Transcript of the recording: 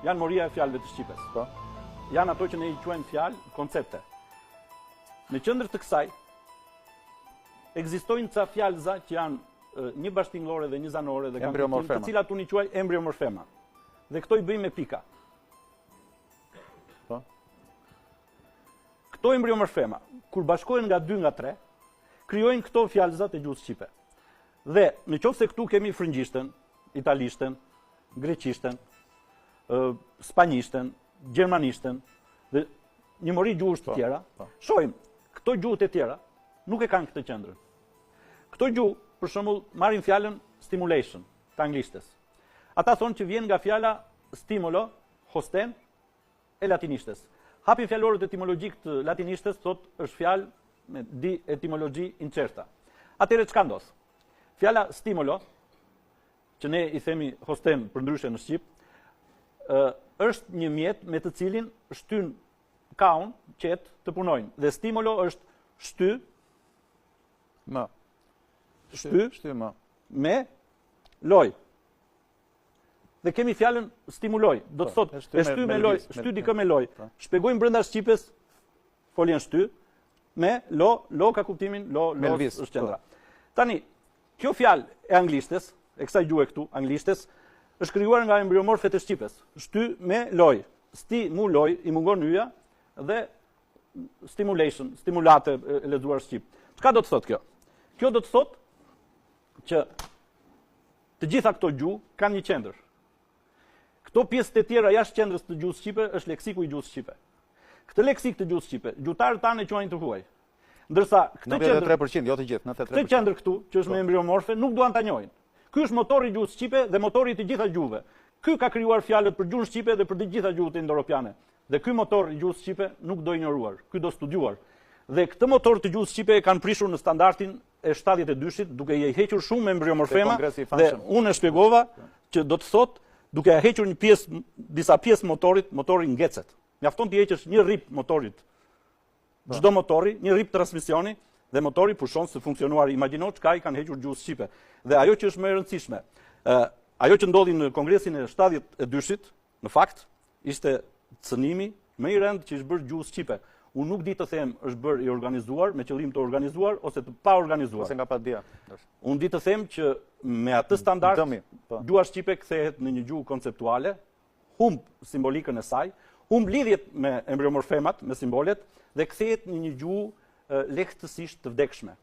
janë moria e fjalëve të Shqipes. Po. Janë ato që ne i quajmë fjalë, koncepte. Në qendër të kësaj, ekzistojnë ca fjalëza që janë një bashkëtingëllore dhe një zanore dhe kanë të cilat unë i quaj embriomorfema. Dhe këto i bëjmë me pika. Po. Këto embriomorfema, kur bashkohen nga 2 nga 3, krijojnë këto fjalëza të gjuhës shqipe. Dhe nëse këtu kemi frëngjishtën, italishtën, greqishtën, spanjishtën, gjermanishtën dhe një mori gjuhësh të tjera, shohim, këto gjuhët e tjera nuk e kanë këtë qendër. Këto gjuhë, për shembull, marrin fjalën stimulation të anglishtes. Ata thonë që vjen nga fjala stimulo, hosten e latinishtes. Hapin fjalorët etimologjik të latinishtes, thotë është fjalë me di etimologji incerta. Atëherë çka ndodh? Fjala stimulo, që ne i themi hosten për ndryshe në Shqip, është një mjet me të cilin shtyn kaun qetë të punojnë. Dhe stimulo është shty me loj. Dhe kemi fjalën stimuloj, do të thotë e shty me loj, shty dikë me loj. Shpjegojmë brenda Shqipes foljen shty me lo ka kuptimin lo është qendra. Tani, kjo fjalë e anglishtes, e kësaj gjuhe këtu, anglishtes, është krijuar nga embriomorfet e Shqipes. Shty me loj, stimuloj, i mungon yja dhe stimulation, stimulate e lexuar Shqip. Çka do të thotë kjo? Kjo do të thotë që të gjitha këto gjuhë kanë një qendër. Këto pjesët e tjera jashtë qendrës të gjuhës shqipe është leksiku i gjuhës shqipe. Këtë leksik të gjuhës shqipe, gjuhëtarët tanë e quajnë të huaj. Ndërsa këtë qendër 93%, jo të gjithë, 93%. Këtë qendër këtu, që është me embriomorfe, nuk duan ta njohin. Ky është motori i gjuhës shqipe dhe motori i të gjitha gjuhëve. Ky ka krijuar fjalët për gjuhën shqipe dhe për të gjitha gjuhët indoeuropiane. Dhe ky motor i gjuhës shqipe nuk do injoruar, ky do studiuar. Dhe këtë motor të gjuhës shqipe e kanë prishur në standardin e 72-shit, duke i hequr shumë embriomorfema dhe unë e shpjegova që do të thotë duke e hequr disa pjesë motorit, motori ngecet. Mjafton të heqësh një rrip motorit. Çdo motori, një rrip transmisioni dhe motori pushon së funksionuar. Imagjino çka i kanë hequr gjuhës shqipe. Dhe ajo që është më e rëndësishme, ajo që ndodhi në kongresin e 72-shit, në fakt, ishte cënimi më i rënd që është bërë gjuhës shqipe. Unë nuk di të them është bërë i organizuar, me qëllim të organizuar, ose të pa organizuar. Ose nga padia. Unë di të them që me atë standard, gjuha shqipe kthehet në një gjuhë konceptuale, humb simbolikën e saj, humb lidhjet me embriomorfemat, me simbolet, dhe kthehet në një gjuhë lehtësisht të vdekshme.